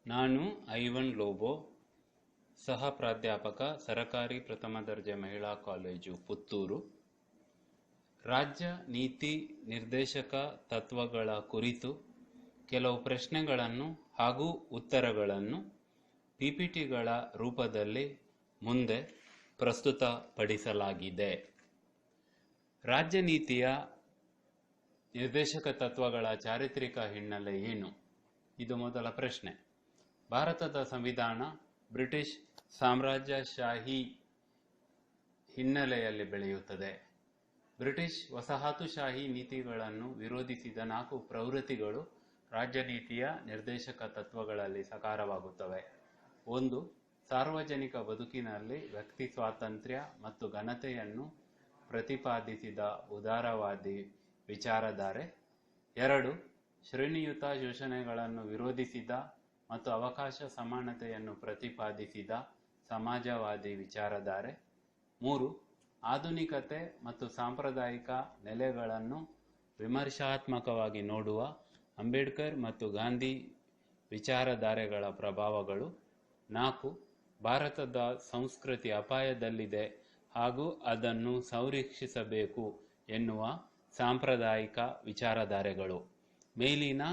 ನಾನು ಐವನ್ ಲೋಬೋ, ಸಹ ಪ್ರಾಧ್ಯಾಪಕ, ಸರಕಾರಿ ಪ್ರಥಮ ದರ್ಜೆ ಮಹಿಳಾ ಕಾಲೇಜು, ಪುತ್ತೂರು. ರಾಜ್ಯ ನೀತಿ ನಿರ್ದೇಶಕ ತತ್ವಗಳ ಕುರಿತು ಕೆಲವು ಪ್ರಶ್ನೆಗಳನ್ನು ಹಾಗೂ ಉತ್ತರಗಳನ್ನು ಪಿಪಿಟಿಗಳ ರೂಪದಲ್ಲಿ ಮುಂದೆ ಪ್ರಸ್ತುತಪಡಿಸಲಾಗಿದೆ. ರಾಜ್ಯ ನೀತಿಯ ನಿರ್ದೇಶಕ ತತ್ವಗಳ ಚಾರಿತ್ರಿಕ ಹಿನ್ನೆಲೆ ಏನು? ಇದು ಮೊದಲ ಪ್ರಶ್ನೆ. ಭಾರತದ ಸಂವಿಧಾನ ಬ್ರಿಟಿಷ್ ಸಾಮ್ರಾಜ್ಯಶಾಹಿ ಹಿನ್ನೆಲೆಯಲ್ಲಿ ಬೆಳೆಯುತ್ತದೆ. ಬ್ರಿಟಿಷ್ ವಸಾಹತುಶಾಹಿ ನೀತಿಗಳನ್ನು ವಿರೋಧಿಸಿದ 4 ಪ್ರವೃತ್ತಿಗಳು ರಾಜ್ಯ ನೀತಿಯ ನಿರ್ದೇಶಕ ತತ್ವಗಳಲ್ಲಿ ಸಾಕಾರವಾಗುತ್ತವೆ. 1. ಸಾರ್ವಜನಿಕ ಬದುಕಿನಲ್ಲಿ ವ್ಯಕ್ತಿ ಸ್ವಾತಂತ್ರ್ಯ ಮತ್ತು ಘನತೆಯನ್ನು ಪ್ರತಿಪಾದಿಸಿದ ಉದಾರವಾದಿ ವಿಚಾರಧಾರೆ. 2. ಶ್ರೇಣಿಯುತ ಶೋಷಣೆಗಳನ್ನು ವಿರೋಧಿಸಿದ ಮತ್ತು ಅವಕಾಶ ಸಮಾನತೆಯನ್ನು ಪ್ರತಿಪಾದಿಸಿದ ಸಮಾಜವಾದಿ ವಿಚಾರಧಾರೆ. 3. ಆಧುನಿಕತೆ ಮತ್ತು ಸಾಂಪ್ರದಾಯಿಕ ನೆಲೆಗಳನ್ನು ವಿಮರ್ಶಾತ್ಮಕವಾಗಿ ನೋಡುವ ಅಂಬೇಡ್ಕರ್ ಮತ್ತು ಗಾಂಧಿ ವಿಚಾರಧಾರೆಗಳ ಪ್ರಭಾವಗಳು. 4. ಭಾರತದ ಸಂಸ್ಕೃತಿ ಅಪಾಯದಲ್ಲಿದೆ ಹಾಗೂ ಅದನ್ನು ಸಂರಕ್ಷಿಸಬೇಕು ಎನ್ನುವ ಸಾಂಪ್ರದಾಯಿಕ ವಿಚಾರಧಾರೆಗಳು. ಮೇಲಿನ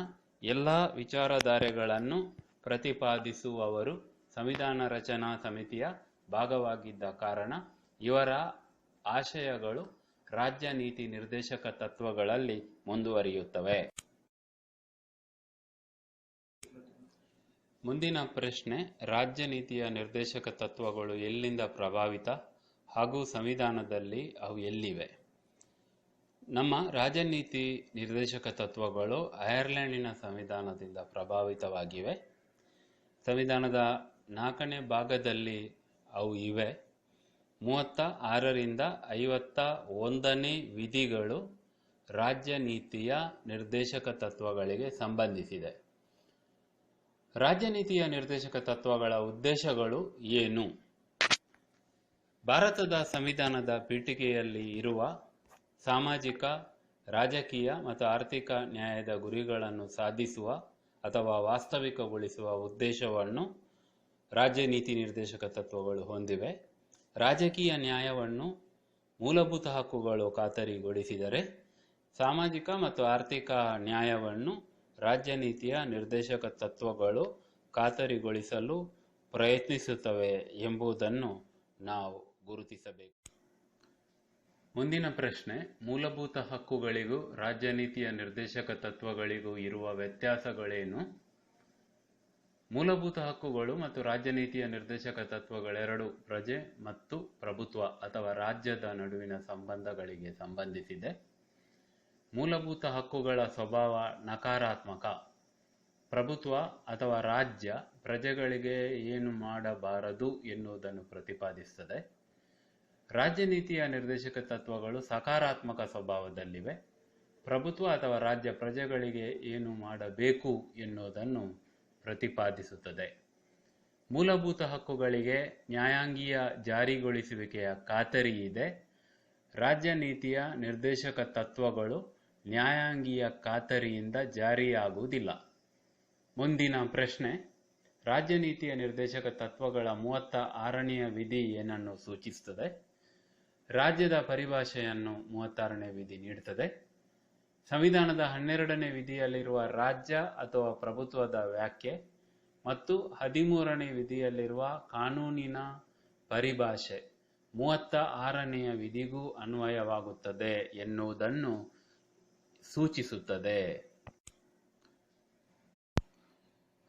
ಎಲ್ಲ ವಿಚಾರಧಾರೆಗಳನ್ನು ಪ್ರತಿಪಾದಿಸುವವರು ಸಂವಿಧಾನ ರಚನಾ ಸಮಿತಿಯ ಭಾಗವಾಗಿದ್ದ ಕಾರಣ ಇವರ ಆಶಯಗಳು ರಾಜ್ಯ ನೀತಿ ನಿರ್ದೇಶಕ ತತ್ವಗಳಲ್ಲಿ ಮುಂದುವರಿಯುತ್ತವೆ. ಮುಂದಿನ ಪ್ರಶ್ನೆ, ರಾಜ್ಯ ನೀತಿಯ ನಿರ್ದೇಶಕ ತತ್ವಗಳು ಎಲ್ಲಿಂದ ಪ್ರಭಾವಿತ ಹಾಗೂ ಸಂವಿಧಾನದಲ್ಲಿ ಅವು ಎಲ್ಲಿವೆ? ನಮ್ಮ ರಾಜ್ಯ ನೀತಿ ನಿರ್ದೇಶಕ ತತ್ವಗಳು ಐರ್ಲೆಂಡಿನ ಸಂವಿಧಾನದಿಂದ ಪ್ರಭಾವಿತವಾಗಿವೆ. ಸಂವಿಧಾನದ 4ನೇ ಭಾಗದಲ್ಲಿ ಅವು ಇವೆ. 36ರಿಂದ 51ನೇ ವಿಧಿಗಳು ರಾಜ್ಯ ನೀತಿಯ ನಿರ್ದೇಶಕ ತತ್ವಗಳಿಗೆ ಸಂಬಂಧಿಸಿದೆ. ರಾಜ್ಯ ನೀತಿಯ ನಿರ್ದೇಶಕ ತತ್ವಗಳ ಉದ್ದೇಶಗಳು ಏನು? ಭಾರತದ ಸಂವಿಧಾನದ ಪೀಠಿಕೆಯಲ್ಲಿ ಇರುವ ಸಾಮಾಜಿಕ, ರಾಜಕೀಯ ಮತ್ತು ಆರ್ಥಿಕ ನ್ಯಾಯದ ಗುರಿಗಳನ್ನು ಸಾಧಿಸುವ ಅಥವಾ ವಾಸ್ತವಿಕಗೊಳಿಸುವ ಉದ್ದೇಶವನ್ನು ರಾಜ್ಯ ನೀತಿ ನಿರ್ದೇಶಕ ತತ್ವಗಳು ಹೊಂದಿವೆ. ರಾಜಕೀಯ ನ್ಯಾಯವನ್ನು ಮೂಲಭೂತ ಹಕ್ಕುಗಳು ಖಾತರಿಗೊಳಿಸಿದರೆ, ಸಾಮಾಜಿಕ ಮತ್ತು ಆರ್ಥಿಕ ನ್ಯಾಯವನ್ನು ರಾಜ್ಯ ನೀತಿಯ ನಿರ್ದೇಶಕ ತತ್ವಗಳು ಖಾತರಿಗೊಳಿಸಲು ಪ್ರಯತ್ನಿಸುತ್ತವೆ ಎಂಬುದನ್ನು ನಾವು ಗುರುತಿಸಬೇಕು. ಮುಂದಿನ ಪ್ರಶ್ನೆ, ಮೂಲಭೂತ ಹಕ್ಕುಗಳಿಗೂ ರಾಜ್ಯ ನೀತಿಯ ನಿರ್ದೇಶಕ ತತ್ವಗಳಿಗೂ ಇರುವ ವ್ಯತ್ಯಾಸಗಳೇನು? ಮೂಲಭೂತ ಹಕ್ಕುಗಳು ಮತ್ತು ರಾಜ್ಯ ನೀತಿಯ ನಿರ್ದೇಶಕ ತತ್ವಗಳೆರಡೂ ಪ್ರಜೆ ಮತ್ತು ಪ್ರಭುತ್ವ ಅಥವಾ ರಾಜ್ಯದ ನಡುವಿನ ಸಂಬಂಧಗಳಿಗೆ ಸಂಬಂಧಿಸಿದೆ. ಮೂಲಭೂತ ಹಕ್ಕುಗಳ ಸ್ವಭಾವ ನಕಾರಾತ್ಮಕ. ಪ್ರಭುತ್ವ ಅಥವಾ ರಾಜ್ಯ ಪ್ರಜೆಗಳಿಗೆ ಏನು ಮಾಡಬಾರದು ಎನ್ನುವುದನ್ನು ಪ್ರತಿಪಾದಿಸುತ್ತದೆ. ರಾಜ್ಯ ನೀತಿಯ ನಿರ್ದೇಶಕ ತತ್ವಗಳು ಸಕಾರಾತ್ಮಕ ಸ್ವಭಾವದಲ್ಲಿವೆ. ಪ್ರಭುತ್ವ ಅಥವಾ ರಾಜ್ಯ ಪ್ರಜೆಗಳಿಗೆ ಏನು ಮಾಡಬೇಕು ಎನ್ನುವುದನ್ನು ಪ್ರತಿಪಾದಿಸುತ್ತದೆ. ಮೂಲಭೂತ ಹಕ್ಕುಗಳಿಗೆ ನ್ಯಾಯಾಂಗೀಯ ಜಾರಿಗೊಳಿಸುವಿಕೆಯ ಖಾತರಿ ಇದೆ. ರಾಜ್ಯ ನೀತಿಯ ನಿರ್ದೇಶಕ ತತ್ವಗಳು ನ್ಯಾಯಾಂಗೀಯ ಖಾತರಿಯಿಂದ ಜಾರಿಯಾಗುವುದಿಲ್ಲ. ಮುಂದಿನ ಪ್ರಶ್ನೆ, ರಾಜ್ಯ ನೀತಿಯ ನಿರ್ದೇಶಕ ತತ್ವಗಳ 36ನೇ ವಿಧಿ ಏನನ್ನು ಸೂಚಿಸುತ್ತದೆ? ರಾಜ್ಯದ ಪರಿಭಾಷೆಯನ್ನು 36ನೇ ವಿಧಿ ನೀಡುತ್ತದೆ. ಸಂವಿಧಾನದ 12ನೇ ವಿಧಿಯಲ್ಲಿರುವ ರಾಜ್ಯ ಅಥವಾ ಪ್ರಭುತ್ವದ ವ್ಯಾಖ್ಯೆ ಮತ್ತು 13ನೇ ವಿಧಿಯಲ್ಲಿರುವ ಕಾನೂನಿನ ಪರಿಭಾಷೆ 36ನೇ ವಿಧಿಗೂ ಅನ್ವಯವಾಗುತ್ತದೆ ಎನ್ನುವುದನ್ನು ಸೂಚಿಸುತ್ತದೆ.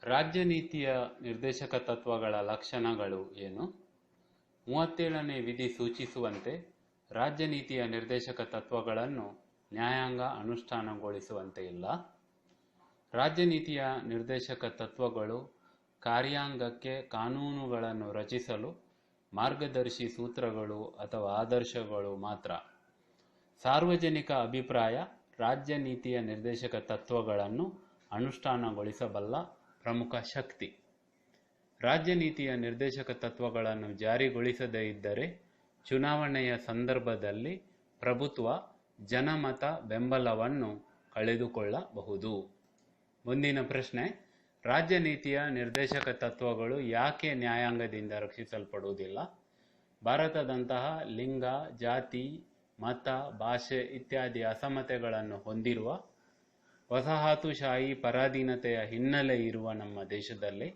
ರಾಜ್ಯ ನೀತಿಯ ನಿರ್ದೇಶಕ ತತ್ವಗಳ ಲಕ್ಷಣಗಳು ಏನು? 37ನೇ ವಿಧಿ ಸೂಚಿಸುವಂತೆ ರಾಜ್ಯ ನೀತಿಯ ನಿರ್ದೇಶಕ ತತ್ವಗಳನ್ನು ನ್ಯಾಯಾಂಗ ಅನುಷ್ಠಾನಗೊಳಿಸುವಂತೆ ಇಲ್ಲ. ರಾಜ್ಯ ನೀತಿಯ ನಿರ್ದೇಶಕ ತತ್ವಗಳು ಕಾರ್ಯಾಂಗಕ್ಕೆ ಕಾನೂನುಗಳನ್ನು ರಚಿಸಲು ಮಾರ್ಗದರ್ಶಿ ಸೂತ್ರಗಳು ಅಥವಾ ಆದರ್ಶಗಳು ಮಾತ್ರ. ಸಾರ್ವಜನಿಕ ಅಭಿಪ್ರಾಯ ರಾಜ್ಯ ನೀತಿಯ ನಿರ್ದೇಶಕ ತತ್ವಗಳನ್ನು ಅನುಷ್ಠಾನಗೊಳಿಸಬಲ್ಲ ಪ್ರಮುಖ ಶಕ್ತಿ. ರಾಜ್ಯ ನೀತಿಯ ನಿರ್ದೇಶಕ ತತ್ವಗಳನ್ನು ಜಾರಿಗೊಳಿಸದೇ ಇದ್ದರೆ ಚುನಾವಣೆಯ ಸಂದರ್ಭದಲ್ಲಿ ಪ್ರಭುತ್ವ ಜನಮತ ಬೆಂಬಲವನ್ನು ಕಳೆದುಕೊಳ್ಳಬಹುದು. ಮುಂದಿನ ಪ್ರಶ್ನೆ, ರಾಜ್ಯ ನೀತಿಯ ನಿರ್ದೇಶಕ ತತ್ವಗಳು ಯಾಕೆ ನ್ಯಾಯಾಂಗದಿಂದ ರಕ್ಷಿಸಲ್ಪಡುವುದಿಲ್ಲ? ಭಾರತದಂತಹ ಲಿಂಗ, ಜಾತಿ, ಮತ, ಭಾಷೆ ಇತ್ಯಾದಿ ಅಸಮತೆಗಳನ್ನು ಹೊಂದಿರುವ ವಸಾಹತುಶಾಹಿ ಪರಾಧೀನತೆಯ ಹಿನ್ನೆಲೆ ಇರುವ ನಮ್ಮ ದೇಶದಲ್ಲಿ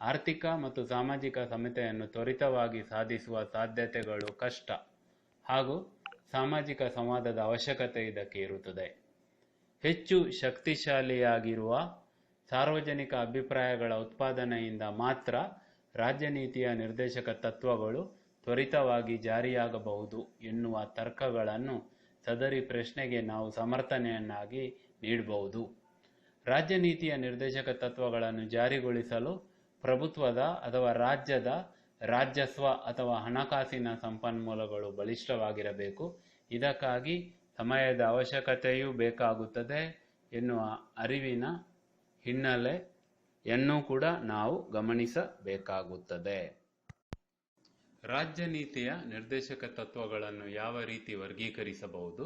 ಆರ್ಥಿಕ ಮತ್ತು ಸಾಮಾಜಿಕ ಸಮತೆಯನ್ನು ತ್ವರಿತವಾಗಿ ಸಾಧಿಸುವ ಸಾಧ್ಯತೆಗಳು ಕಷ್ಟ ಹಾಗೂ ಸಾಮಾಜಿಕ ಸಂವಾದದ ಅವಶ್ಯಕತೆ ಇದಕ್ಕೆ ಇರುತ್ತದೆ. ಹೆಚ್ಚು ಶಕ್ತಿಶಾಲಿಯಾಗಿರುವ ಸಾರ್ವಜನಿಕ ಅಭಿಪ್ರಾಯಗಳ ಉತ್ಪಾದನೆಯಿಂದ ಮಾತ್ರ ರಾಜ್ಯ ನೀತಿಯ ನಿರ್ದೇಶಕ ತತ್ವಗಳು ತ್ವರಿತವಾಗಿ ಜಾರಿಯಾಗಬಹುದು ಎನ್ನುವ ತರ್ಕಗಳನ್ನು ಸದರಿ ಪ್ರಶ್ನೆಗೆ ನಾವು ಸಮರ್ಥನೆಯನ್ನಾಗಿ ನೀಡಬಹುದು. ರಾಜ್ಯ ನೀತಿಯ ನಿರ್ದೇಶಕ ತತ್ವಗಳನ್ನು ಜಾರಿಗೊಳಿಸಲು ಪ್ರಭುತ್ವದ ಅಥವಾ ರಾಜ್ಯದ ರಾಜಸ್ವ ಅಥವಾ ಹಣಕಾಸಿನ ಸಂಪನ್ಮೂಲಗಳು ಬಲಿಷ್ಠವಾಗಿರಬೇಕು. ಇದಕ್ಕಾಗಿ ಸಮಯದ ಅವಶ್ಯಕತೆಯೂ ಬೇಕಾಗುತ್ತದೆ ಎನ್ನುವ ಅರಿವಿನ ಹಿನ್ನೆಲೆಯನ್ನು ಕೂಡ ನಾವು ಗಮನಿಸಬೇಕಾಗುತ್ತದೆ. ರಾಜ್ಯ ನೀತಿಯ ನಿರ್ದೇಶಕ ತತ್ವಗಳನ್ನು ಯಾವ ರೀತಿ ವರ್ಗೀಕರಿಸಬಹುದು?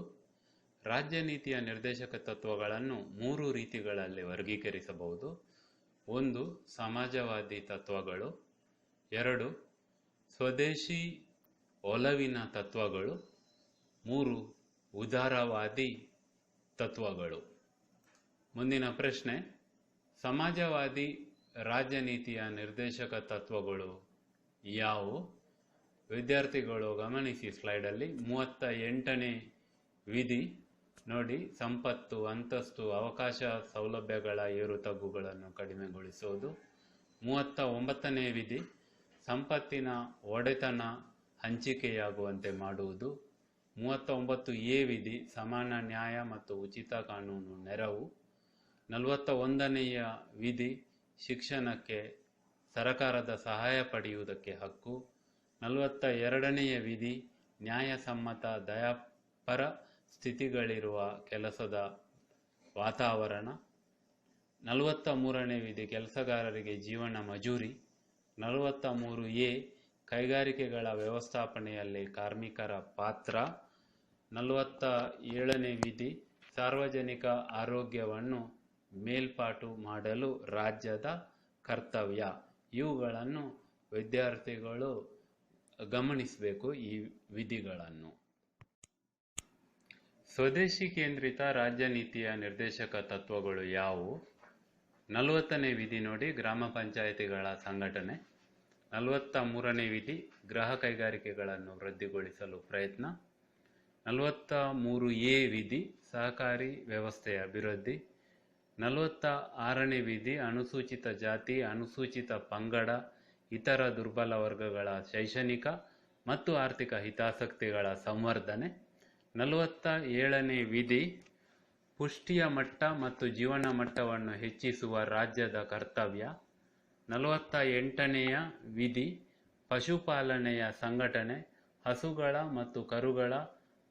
ರಾಜ್ಯ ನೀತಿಯ ನಿರ್ದೇಶಕ ತತ್ವಗಳನ್ನು 3 ರೀತಿಗಳಲ್ಲಿ ವರ್ಗೀಕರಿಸಬಹುದು. 1. ಸಮಾಜವಾದಿ ತತ್ವಗಳು. 2. ಸ್ವದೇಶಿ ಒಲವಿನ ತತ್ವಗಳು. 3. ಉದಾರವಾದಿ ತತ್ವಗಳು. ಮುಂದಿನ ಪ್ರಶ್ನೆ, ಸಮಾಜವಾದಿ ರಾಜ್ಯ ನೀತಿಯ ನಿರ್ದೇಶಕ ತತ್ವಗಳು ಯಾವುವು? ವಿದ್ಯಾರ್ಥಿಗಳು ಗಮನಿಸಿ, ಸ್ಲೈಡಲ್ಲಿ 38ನೇ ವಿಧಿ ನೋಡಿ, ಸಂಪತ್ತು, ಅಂತಸ್ತು, ಅವಕಾಶ, ಸೌಲಭ್ಯಗಳ ಏರುತಗ್ಗುಗಳನ್ನು ಕಡಿಮೆಗೊಳಿಸುವುದು. 39ನೇ ವಿಧಿ ಸಂಪತ್ತಿನ ಒಡೆತನ ಹಂಚಿಕೆಯಾಗುವಂತೆ ಮಾಡುವುದು. 39A ವಿಧಿ ಸಮಾನ ನ್ಯಾಯ ಮತ್ತು ಉಚಿತ ಕಾನೂನು ನೆರವು. 41ನೇಯ ವಿಧಿ ಶಿಕ್ಷಣಕ್ಕೆ ಸರಕಾರದ ಸಹಾಯ ಪಡೆಯುವುದಕ್ಕೆ ಹಕ್ಕು. 42ನೇಯ ವಿಧಿ ನ್ಯಾಯಸಮ್ಮತ ದಯಾಪರ ಸ್ಥಿತಿಗಳಿರುವ ಕೆಲಸದ ವಾತಾವರಣ. 43ನೇ ವಿಧಿ ಕೆಲಸಗಾರರಿಗೆ ಜೀವನ ಮಜೂರಿ. 43A ಕೈಗಾರಿಕೆಗಳ ವ್ಯವಸ್ಥಾಪನೆಯಲ್ಲಿ ಕಾರ್ಮಿಕರ ಪಾತ್ರ. 47ನೇ ವಿಧಿ ಸಾರ್ವಜನಿಕ ಆರೋಗ್ಯವನ್ನು ಮೇಲ್ಪಾಟು ಮಾಡಲು ರಾಜ್ಯದ ಕರ್ತವ್ಯ. ಇವುಗಳನ್ನು ವಿದ್ಯಾರ್ಥಿಗಳು ಗಮನಿಸಬೇಕು, ಈ ವಿಧಿಗಳನ್ನು. ಸ್ವದೇಶಿ ಕೇಂದ್ರಿತ ರಾಜ್ಯ ನೀತಿಯ ನಿರ್ದೇಶಕ ತತ್ವಗಳು ಯಾವುವು? 40ನೇ ವಿಧಿ ನೋಡಿ, ಗ್ರಾಮ ಪಂಚಾಯಿತಿಗಳ ಸಂಘಟನೆ. 43ನೇ ವಿಧಿ ಗೃಹ ಕೈಗಾರಿಕೆಗಳನ್ನು ವೃದ್ಧಿಗೊಳಿಸಲು ಪ್ರಯತ್ನ. 43A ವಿಧಿ ಸಹಕಾರಿ ವ್ಯವಸ್ಥೆಯ ಅಭಿವೃದ್ಧಿ. 46ನೇ ವಿಧಿ ಅನುಸೂಚಿತ ಜಾತಿ, ಅನುಸೂಚಿತ ಪಂಗಡ, ಇತರ ದುರ್ಬಲ ವರ್ಗಗಳ ಶೈಕ್ಷಣಿಕ ಮತ್ತು ಆರ್ಥಿಕ ಹಿತಾಸಕ್ತಿಗಳ ಸಂವರ್ಧನೆ. 47ನೇ ವಿಧಿ ಪುಷ್ಟಿಯ ಮಟ್ಟ ಮತ್ತು ಜೀವನ ಮಟ್ಟವನ್ನು ಹೆಚ್ಚಿಸುವ ರಾಜ್ಯದ ಕರ್ತವ್ಯ. 48ನೇಯ ವಿಧಿ ಪಶುಪಾಲನೆಯ ಸಂಘಟನೆ, ಹಸುಗಳ ಮತ್ತು ಕರುಗಳ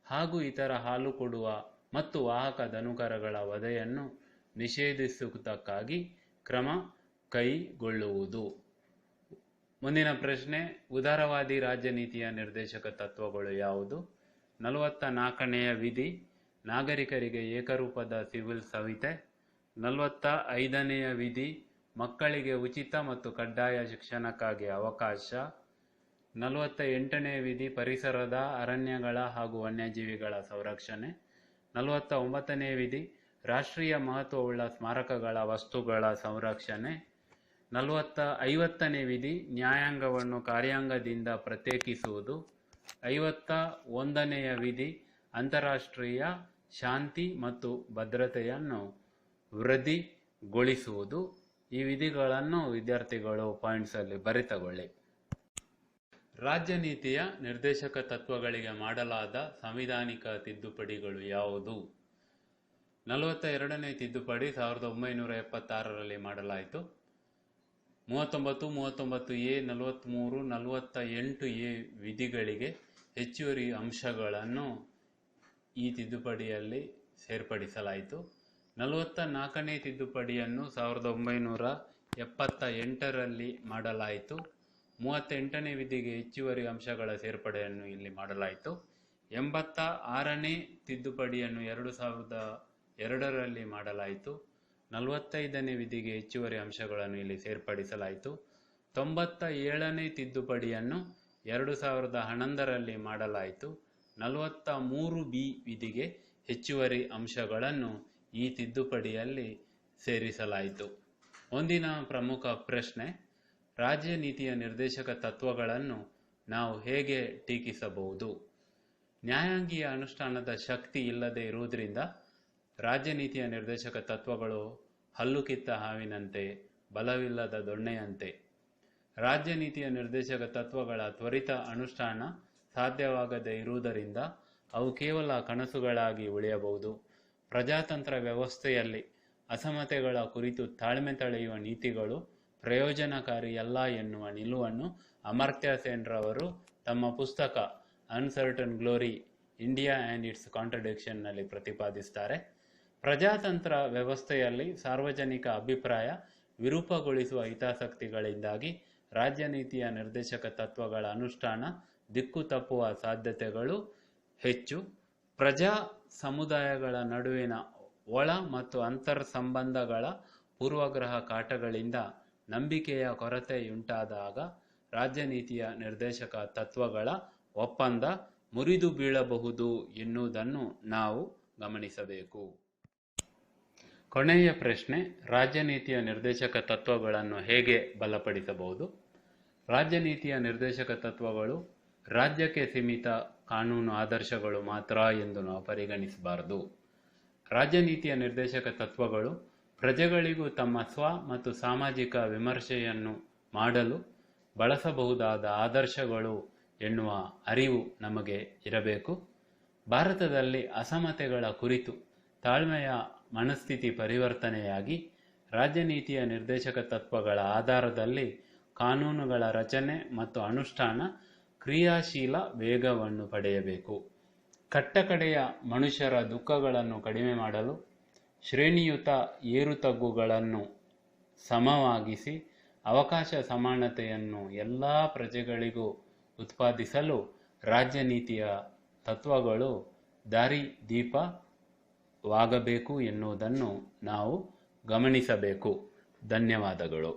ಹಾಗೂ ಇತರ ಹಾಲು ಕೊಡುವ ಮತ್ತು ವಾಹಕ ದನುಕರಗಳ ವಧೆಯನ್ನು ನಿಷೇಧಿಸುವುದಕ್ಕಾಗಿ ಕ್ರಮ ಕೈಗೊಳ್ಳುವುದು. ಮುಂದಿನ ಪ್ರಶ್ನೆ, ಉದಾರವಾದಿ ರಾಜ್ಯ ನೀತಿಯ ನಿರ್ದೇಶಕ ತತ್ವಗಳು ಯಾವುದು? 44ನೇಯ ವಿಧಿ ನಾಗರಿಕರಿಗೆ ಏಕರೂಪದ ಸಿವಿಲ್ ಸಂಹಿತೆ. 45ನೇಯ ವಿಧಿ ಮಕ್ಕಳಿಗೆ ಉಚಿತ ಮತ್ತು ಕಡ್ಡಾಯ ಶಿಕ್ಷಣಕ್ಕಾಗಿ ಅವಕಾಶ. 48ನೇ ವಿಧಿ ಪರಿಸರದ, ಅರಣ್ಯಗಳ ಹಾಗೂ ವನ್ಯಜೀವಿಗಳ ಸಂರಕ್ಷಣೆ. 49ನೇ ವಿಧಿ ರಾಷ್ಟ್ರೀಯ ಮಹತ್ವವುಳ್ಳ ಸ್ಮಾರಕಗಳ ವಸ್ತುಗಳ ಸಂರಕ್ಷಣೆ. 50ನೇ ವಿಧಿ ನ್ಯಾಯಾಂಗವನ್ನು ಕಾರ್ಯಾಂಗದಿಂದ ಪ್ರತ್ಯೇಕಿಸುವುದು. 51ನೇಯ ವಿಧಿ ಅಂತಾರಾಷ್ಟ್ರೀಯ ಶಾಂತಿ ಮತ್ತು ಭದ್ರತೆಯನ್ನು ವೃದ್ಧಿಗೊಳಿಸುವುದು. ಈ ವಿಧಿಗಳನ್ನು ವಿದ್ಯಾರ್ಥಿಗಳು ಪಾಯಿಂಟ್ಸಲ್ಲಿ ಬರೆತಗೊಳ್ಳಿ. ರಾಜ್ಯ ನೀತಿಯ ನಿರ್ದೇಶಕ ತತ್ವಗಳಿಗೆ ಮಾಡಲಾದ ಸಂವಿಧಾನಿಕ ತಿದ್ದುಪಡಿಗಳು ಯಾವುದು? 42ನೇ ತಿದ್ದುಪಡಿ 1976ರಲ್ಲಿ ಮಾಡಲಾಯಿತು. 39, 39A, 43, 48A ವಿಧಿಗಳಿಗೆ ಹೆಚ್ಚುವರಿ ಅಂಶಗಳನ್ನು ಈ ತಿದ್ದುಪಡಿಯಲ್ಲಿ ಸೇರ್ಪಡಿಸಲಾಯಿತು. 44ನೇ ತಿದ್ದುಪಡಿಯನ್ನು 1978ರಲ್ಲಿ ಮಾಡಲಾಯಿತು. 38ನೇ ವಿಧಿಗೆ ಹೆಚ್ಚುವರಿ ಅಂಶಗಳ ಸೇರ್ಪಡೆಯನ್ನು ಇಲ್ಲಿ ಮಾಡಲಾಯಿತು. 86ನೇ ತಿದ್ದುಪಡಿಯನ್ನು 2002ರಲ್ಲಿ ಮಾಡಲಾಯಿತು. 45ನೇ ವಿಧಿಗೆ ಹೆಚ್ಚುವರಿ ಅಂಶಗಳನ್ನು ಇಲ್ಲಿ ಸೇರ್ಪಡಿಸಲಾಯಿತು. 97ನೇ ತಿದ್ದುಪಡಿಯನ್ನು 2011ರಲ್ಲಿ ಮಾಡಲಾಯಿತು. 43B ವಿಧಿಗೆ ಹೆಚ್ಚುವರಿ ಅಂಶಗಳನ್ನು ಈ ತಿದ್ದುಪಡಿಯಲ್ಲಿ ಸೇರಿಸಲಾಯಿತು. ಮುಂದಿನ ಪ್ರಮುಖ ಪ್ರಶ್ನೆ, ರಾಜ್ಯ ನೀತಿಯ ನಿರ್ದೇಶಕ ತತ್ವಗಳನ್ನು ನಾವು ಹೇಗೆ ಟೀಕಿಸಬಹುದು? ನ್ಯಾಯಾಂಗೀಯ ಅನುಷ್ಠಾನದ ಶಕ್ತಿ ಇಲ್ಲದೆ ಇರುವುದರಿಂದ ರಾಜ್ಯ ನೀತಿಯ ನಿರ್ದೇಶಕ ತತ್ವಗಳು ಹಲ್ಲು ಕಿತ್ತ ಹಾವಿನಂತೆ, ಬಲವಿಲ್ಲದ ದೊಣ್ಣೆಯಂತೆ. ರಾಜ್ಯ ನೀತಿಯ ನಿರ್ದೇಶಕ ತತ್ವಗಳ ತ್ವರಿತ ಅನುಷ್ಠಾನ ಸಾಧ್ಯವಾಗದೇ ಇರುವುದರಿಂದ ಅವು ಕೇವಲ ಕನಸುಗಳಾಗಿ ಉಳಿಯಬಹುದು. ಪ್ರಜಾತಂತ್ರ ವ್ಯವಸ್ಥೆಯಲ್ಲಿ ಅಸಮತೆಗಳ ಕುರಿತು ತಾಳ್ಮೆ ತಳೆಯುವ ನೀತಿಗಳು ಪ್ರಯೋಜನಕಾರಿಯಲ್ಲ ಎನ್ನುವ ನಿಲುವನ್ನು ಅಮರ್ತ್ಯ ಸೇನ್ ರವರು ತಮ್ಮ ಪುಸ್ತಕ uncertain glory, India and it's contradiction ನಲ್ಲಿ ಪ್ರತಿಪಾದಿಸುತ್ತಾರೆ. ಪ್ರಜಾತಂತ್ರ ವ್ಯವಸ್ಥೆಯಲ್ಲಿ ಸಾರ್ವಜನಿಕ ಅಭಿಪ್ರಾಯ ವಿರೂಪಗೊಳಿಸುವ ಹಿತಾಸಕ್ತಿಗಳಿಂದಾಗಿ ರಾಜ್ಯ ನೀತಿಯ ನಿರ್ದೇಶಕ ತತ್ವಗಳ ಅನುಷ್ಠಾನ ದಿಕ್ಕು ತಪ್ಪುವ ಸಾಧ್ಯತೆಗಳು ಹೆಚ್ಚು. ಪ್ರಜಾ ಸಮುದಾಯಗಳ ನಡುವಿನ ಒಳ ಮತ್ತು ಅಂತರ್ ಸಂಬಂಧಗಳ ಪೂರ್ವಗ್ರಹ ಕಾಟಗಳಿಂದ ನಂಬಿಕೆಯ ಕೊರತೆಯುಂಟಾದಾಗ ರಾಜ್ಯ ನೀತಿಯ ನಿರ್ದೇಶಕ ತತ್ವಗಳ ಒಪ್ಪಂದ ಮುರಿದು ಬೀಳಬಹುದು ಎನ್ನುವುದನ್ನು ನಾವು ಗಮನಿಸಬೇಕು. ಕೊನೆಯ ಪ್ರಶ್ನೆ, ರಾಜ್ಯ ನೀತಿಯ ನಿರ್ದೇಶಕ ತತ್ವಗಳನ್ನು ಹೇಗೆ ಬಲಪಡಿಸಬಹುದು? ರಾಜ್ಯ ನೀತಿಯ ನಿರ್ದೇಶಕ ತತ್ವಗಳು ರಾಜ್ಯಕ್ಕೆ ಸೀಮಿತ ಕಾನೂನು ಆದರ್ಶಗಳು ಮಾತ್ರ ಎಂದು ನಾವು ಪರಿಗಣಿಸಬಾರದು. ರಾಜ್ಯ ನೀತಿಯ ನಿರ್ದೇಶಕ ತತ್ವಗಳು ಪ್ರಜೆಗಳಿಗೂ ತಮ್ಮ ಸ್ವ ಮತ್ತು ಸಾಮಾಜಿಕ ವಿಮರ್ಶೆಯನ್ನು ಮಾಡಲು ಬಳಸಬಹುದಾದ ಆದರ್ಶಗಳು ಎನ್ನುವ ಅರಿವು ನಮಗೆ ಇರಬೇಕು. ಭಾರತದಲ್ಲಿ ಅಸಮತೆಗಳ ಕುರಿತು ತಾಳ್ಮೆಯ ಮನಸ್ಥಿತಿ ಪರಿವರ್ತನೆಯಾಗಿ ರಾಜ್ಯ ನೀತಿಯ ನಿರ್ದೇಶಕ ತತ್ವಗಳ ಆಧಾರದಲ್ಲಿ ಕಾನೂನುಗಳ ರಚನೆ ಮತ್ತು ಅನುಷ್ಠಾನ ಕ್ರಿಯಾಶೀಲ ವೇಗವನ್ನು ಪಡೆಯಬೇಕು. ಕಟ್ಟಕಡೆಯ ಮನುಷ್ಯರ ದುಃಖಗಳನ್ನು ಕಡಿಮೆ ಮಾಡಲು ಶ್ರೇಣಿಯುತ ಏರುತಗ್ಗುಗಳನ್ನು ಸಮವಾಗಿಸಿ ಅವಕಾಶ ಸಮಾನತೆಯನ್ನು ಎಲ್ಲ ಪ್ರಜೆಗಳಿಗೂ ಉತ್ಪಾದಿಸಲು ರಾಜ್ಯ ನೀತಿಯ ತತ್ವಗಳು ದಾರಿದೀಪವಾಗಬೇಕು ಎನ್ನುವುದನ್ನು ನಾವು ಗಮನಿಸಬೇಕು. ಧನ್ಯವಾದಗಳು.